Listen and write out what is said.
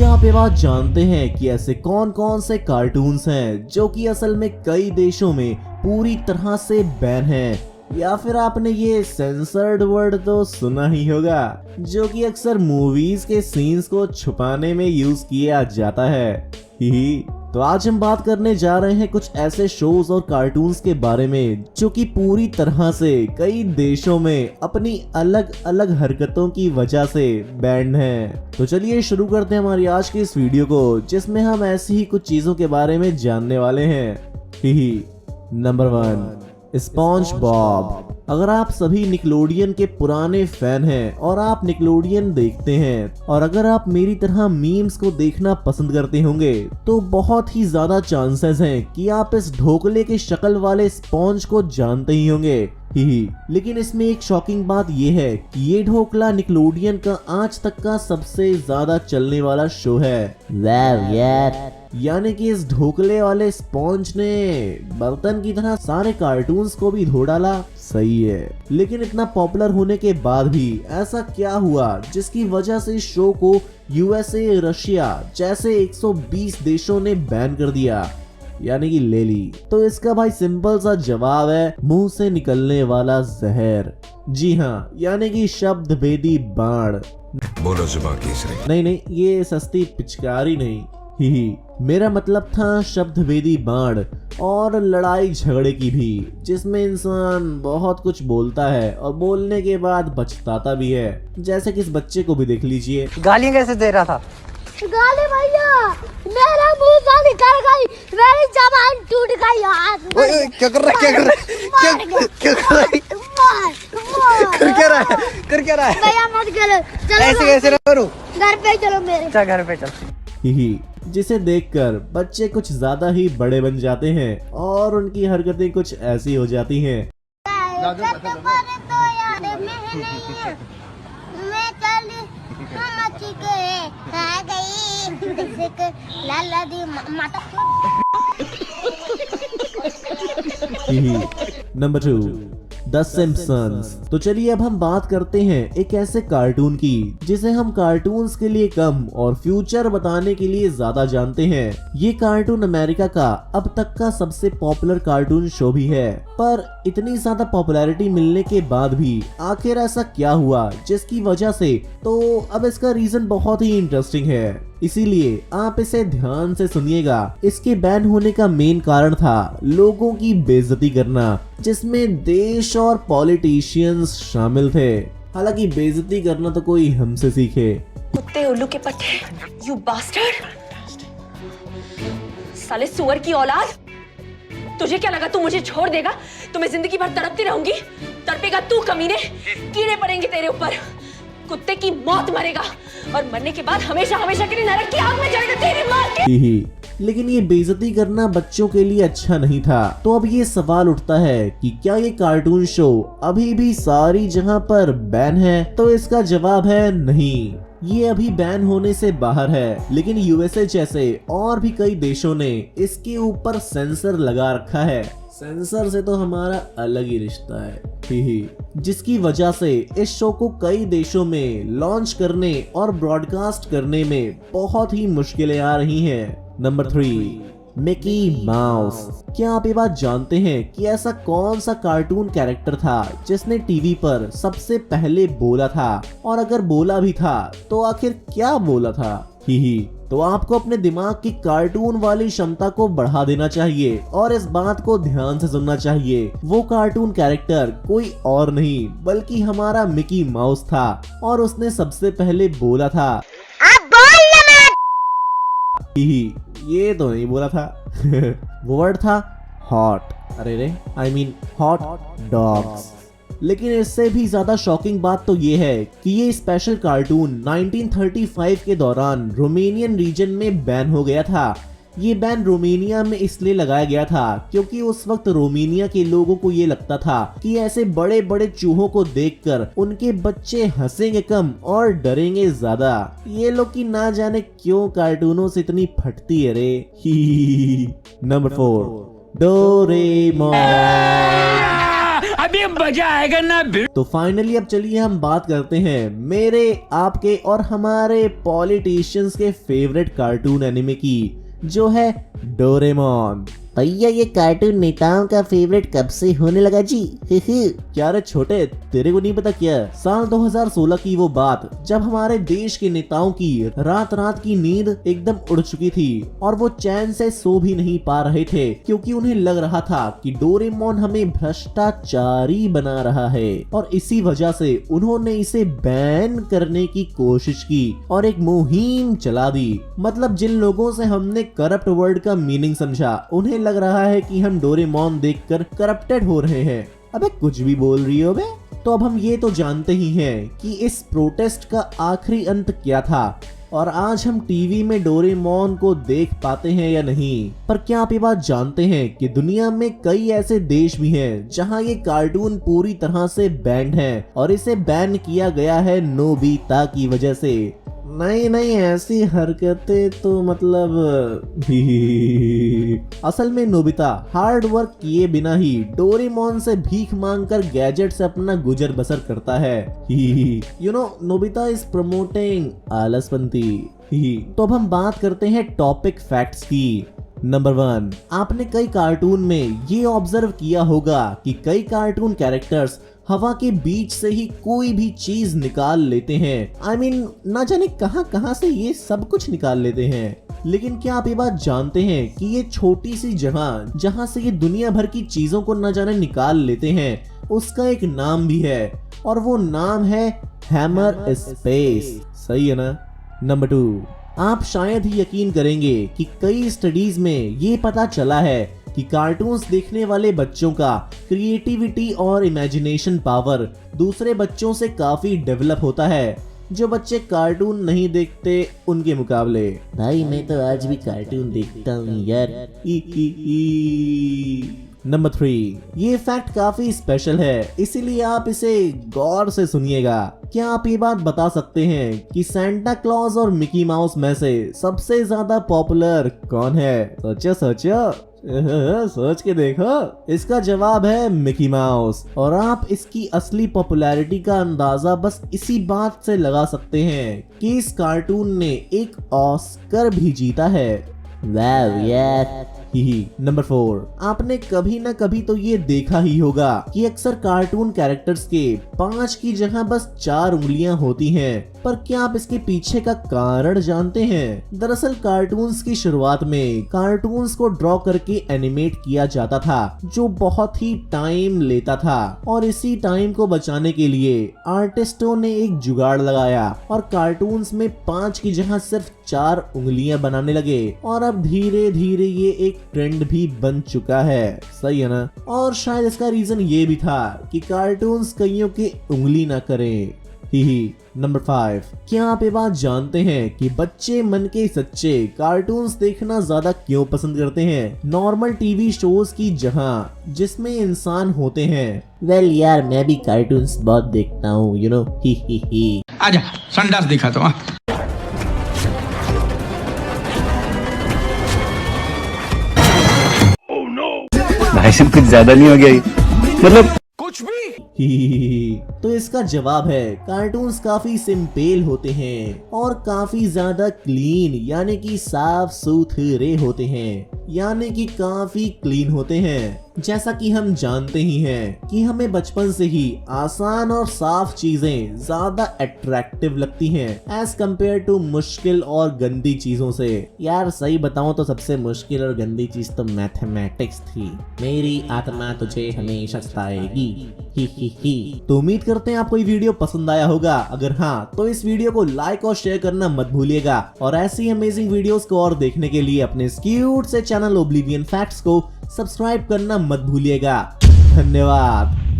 क्या आप ये बात जानते हैं कि ऐसे कौन कौन से कार्टून्स हैं जो कि असल में कई देशों में पूरी तरह से बैन हैं? या फिर आपने ये सेंसर्ड वर्ड तो सुना ही होगा, जो कि अक्सर मूवीज के सीन्स को छुपाने में यूज किया जाता है। ही तो आज हम बात करने जा रहे हैं कुछ ऐसे शोज और कार्टून्स के बारे में जो कि पूरी तरह से कई देशों में अपनी अलग अलग हरकतों की वजह से बैंड हैं। तो चलिए शुरू करते हैं हमारी आज की इस वीडियो को, जिसमें हम ऐसी ही कुछ चीजों के बारे में जानने वाले हैं। ही नंबर 1, स्पॉन्ज बॉब। अगर आप सभी निकलोडियन के पुराने फैन हैं और आप निकलोडियन देखते हैं और अगर आप मेरी तरह मीम्स को देखना पसंद करते होंगे तो बहुत ही ज्यादा चांसेस हैं कि आप इस ढोकले के शक्ल वाले स्पॉन्ज को जानते ही होंगे। ही लेकिन इसमें एक शॉकिंग बात यह है कि ये ढोकला निकलोडियन का आज तक का सबसे ज्यादा चलने वाला शो है। यानी कि इस ढोकले वाले स्पॉन्ज ने बर्तन की तरह सारे कार्टून्स को भी धो डाला। सही है, लेकिन इतना पॉपुलर होने के बाद भी ऐसा क्या हुआ जिसकी वजह से इस शो को यूएसए, रशिया जैसे 120 देशों ने बैन कर दिया, यानी कि ले ली? तो इसका भाई सिंपल सा जवाब है मुंह से निकलने वाला जहर। जी हाँ, यानी कि शब्द भेदी बाण। बोलो जुबान केसरी। नहीं, ये सस्ती पिचकारी नहीं। ही मेरा मतलब था शब्द भेदी बाण और लड़ाई झगड़े की भी, जिसमें इंसान बहुत कुछ बोलता है और बोलने के बाद पछताता भी है, जैसे कि इस बच्चे को भी देख लीजिए। गालियां कैसे दे रहा था? गाली भैया, मेरा मुंह से निकल गई, मेरी जबान टूट गई यार। ओए क्या कर रहा है? क्या कर रहा है? कर क्या रहा है? भैया मत खेलो, चलो ऐसे कैसे ना करूं? घर पे चलो मेरे। चल घर पे चल। ही जिसे देखकर बच्चे कुछ ज्यादा ही बड़े बन जाते हैं और उनकी हरकतें कुछ ऐसी हो जाती हैं। Number 2, the Simpsons. तो चलिए अब हम बात करते हैं एक ऐसे कार्टून की जिसे हम कार्टून्स के लिए कम और फ्यूचर बताने के लिए ज्यादा जानते हैं। ये कार्टून अमेरिका का अब तक का सबसे पॉपुलर कार्टून शो भी है, पर इतनी ज्यादा पॉपुलैरिटी मिलने के बाद भी आखिर ऐसा क्या हुआ जिसकी वजह से? तो अब इसका रीजन बहुत ही इंटरेस्टिंग है, इसीलिए आप इसे ध्यान से सुनिएगा। इसके बैन होने का मेन कारण था लोगों की बेइज्जती करना, जिसमें देश और पॉलिटिशियंस शामिल थे। हालांकि बेइज्जती करना तो कोई हमसे सीखे। कुत्ते उल्लू के पट्टे, यू बास्टर्ड, साले सुअर की औलाद। तुझे क्या लगा तू मुझे छोड़ देगा? तो मैं जिंदगी भर तड़पती रहूंगी? तड़पेगा तू कमीने, कीड़े पड़ेंगे तेरे ऊपर, कुत्ते की मौत मरेगा और मरने के बाद हमेशा हमेशा के लिए नरक की आग में जलेगा तेरी मां के। लेकिन ये बेइज्जती करना बच्चों के लिए अच्छा नहीं था। तो अब ये सवाल उठता है कि क्या ये कार्टून शो अभी भी सारी जगह पर बैन है? तो इसका जवाब है नहीं, ये अभी बैन होने से बाहर है। लेकिन यूएसए जैसे और भी कई देशों ने इसके ऊपर सेंसर लगा रखा है। सेंसर से तो हमारा अलग ही रिश्ता है, जिसकी वजह से इस शो को कई देशों में लॉन्च करने और ब्रॉडकास्ट करने में बहुत ही मुश्किलें आ रही हैं। Number 3, Mickey mouse. क्या आप ये बात जानते हैं कि ऐसा कौन सा कार्टून कैरेक्टर था जिसने टीवी पर सबसे पहले बोला था? और अगर बोला भी था तो आखिर क्या बोला था? तो आपको अपने दिमाग की कार्टून वाली क्षमता को बढ़ा देना चाहिए और इस बात को ध्यान से सुनना चाहिए। वो कार्टून कैरेक्टर कोई और नहीं बल्कि हमारा मिकी माउस था और उसने सबसे पहले बोला था, अब बोल ना। ये तो नहीं बोला था। वो वर्ड था hot. I mean hot dogs. लेकिन इससे भी ज्यादा शॉकिंग बात तो ये है कि ये स्पेशल कार्टून 1935 के दौरान रोमेनियन रीजन में बैन हो गया था। ये बैन रोमेनिया में इसलिए लगाया गया था क्योंकि उस वक्त रोमेनिया के लोगों को ये लगता था कि ऐसे बड़े बड़े चूहों को देखकर उनके बच्चे हंसेंगे कम और डरेंगे ज्यादा। ये लोग की ना जाने क्यों कार्टूनों से इतनी फटती है रे। Number 4, Doraemon. अभी मजा आएगा ना। तो फाइनली अब चलिए हम बात करते हैं मेरे, आपके और हमारे पॉलिटिशियंस के फेवरेट कार्टून एनिमे की, जो है डोरेमोन। भैया ये कार्टून नेताओं का फेवरेट कब से होने लगा जी? क्या रे छोटे, तेरे को नहीं पता क्या? साल 2016 की वो बात जब हमारे देश के नेताओं की रात रात की नींद एकदम उड़ चुकी थी और वो चैन से सो भी नहीं पा रहे थे, क्योंकि उन्हें लग रहा था कि डोरेमोन हमें भ्रष्टाचारी बना रहा है, और इसी वजह से उन्होंने इसे बैन करने की कोशिश की और एक मुहिम चला दी। मतलब जिन लोगों से हमने करप्ट वर्ड का मीनिंग समझा, उन्हें लग रहा है कि हम डोरेमोन देखकर करप्टेड हो रहे हैं। अबे कुछ भी बोल रही हो बे? तो अब हम ये तो जानते ही हैं कि इस प्रोटेस्ट का आखिरी अंत क्या था, और आज हम टीवी में डोरेमोन को देख पाते हैं या नहीं। पर क्या आप ये बात जानते हैं कि दुनिया में कई ऐसे देश भी हैं जहां ये कार्टून पूरी तरह से बैंड है, और इसे बैन किया गया है नोबिता की वजह से। नहीं ऐसी हरकतें तो मतलब असल में नोबिता हार्ड वर्क किए बिना ही डोरेमोन से भीख मांगकर गैजेट से अपना गुजर बसर करता है। You know, Nobita is promoting आलसपंती। तो अब हम बात करते हैं टॉपिक फैक्ट्स की। नंबर 1, आपने कई कार्टून में ये ऑब्जर्व किया होगा कि कई कार्टून कैरेक्टर्स हवा के बीच से ही कोई भी चीज निकाल लेते हैं। I mean, ना जाने कहां से ये सब कुछ निकाल लेते हैं। लेकिन क्या आप ये बात जानते हैं कि ये छोटी सी जगह जहां से ये दुनिया भर की चीजों को न जाने निकाल लेते हैं, उसका एक नाम भी है, और वो नाम है हैमर स्पेस। सही है ना? नंबर 2, आप शायद ही यकीन करेंगे कि कई स्टडीज में ये पता चला है कि कार्टून्स देखने वाले बच्चों का क्रिएटिविटी और इमेजिनेशन पावर दूसरे बच्चों से काफी डेवलप होता है, जो बच्चे कार्टून नहीं देखते उनके मुकाबले। भाई मैं तो आज भी कार्टून देखता हूँ यार। नंबर 3, ये फैक्ट काफी स्पेशल है, इसीलिए आप इसे गौर से सुनिएगा। क्या आप ये बात बता सकते हैं कि सैंटा क्लॉज और मिकी माउस में से सबसे ज्यादा पॉपुलर कौन है? सोचो सोच के देखो। इसका जवाब है मिकी माउस, और आप इसकी असली पॉपुलैरिटी का अंदाजा बस इसी बात से लगा सकते हैं कि इस कार्टून ने एक ऑस्कर भी जीता है। वाव यार। नंबर 4, आपने कभी ना कभी तो ये देखा ही होगा कि अक्सर कार्टून कैरेक्टर्स के 5 की जगह बस 4 उंगलियां होती हैं। पर क्या आप इसके पीछे का कारण जानते हैं? दरअसल कार्टून्स की शुरुआत में कार्टून्स को ड्रॉ करके एनिमेट किया जाता था, जो बहुत ही टाइम लेता था, और इसी टाइम को बचाने के लिए आर्टिस्टों ने एक जुगाड़ लगाया और कार्टून्स में 5 की जगह सिर्फ 4 उंगलियां बनाने लगे, और अब धीरे धीरे ये एक ट्रेंड भी बन चुका है। सही है ना? और शायद इसका रीजन ये भी था कि कार्टून्स कईयों के उंगली ना करें। नंबर 5, क्या आप ये बात जानते हैं कि बच्चे मन के सच्चे कार्टून्स देखना ज्यादा क्यों पसंद करते हैं नॉर्मल टीवी शोज की जगह, जिसमें इंसान होते हैं? वेल यार, मैं भी कार्टून्स बहुत देखता हूँ, यू नो। आजा संडास दिखाता हूँ। भाई साहब कुछ ज्यादा नहीं हो गया ये? मतलब कुछ भी। तो इसका जवाब है कार्टून्स काफी सिंपल होते हैं और काफी ज्यादा क्लीन, यानी कि साफ सुथरे होते हैं, यानी कि काफी क्लीन होते हैं। जैसा कि हम जानते ही हैं कि हमें बचपन से ही आसान और साफ चीजें ज्यादा अट्रैक्टिव लगती हैं एज कम्पेयर टू मुश्किल और गंदी चीजों से। यार सही बताऊं तो सबसे मुश्किल और गंदी चीज तो मैथमेटिक्स थी। मेरी आत्मा तुझे हमेशा सताएगी। तो उम्मीद करते हैं आपको ये वीडियो पसंद आया होगा। अगर हाँ तो इस वीडियो को लाइक और शेयर करना मत भूलिएगा, और ऐसी अमेजिंग वीडियोस को और देखने के लिए अपने इस क्यूट से चैनल ओब्लिवियन फैक्ट्स को सब्सक्राइब करना मत भूलिएगा। धन्यवाद।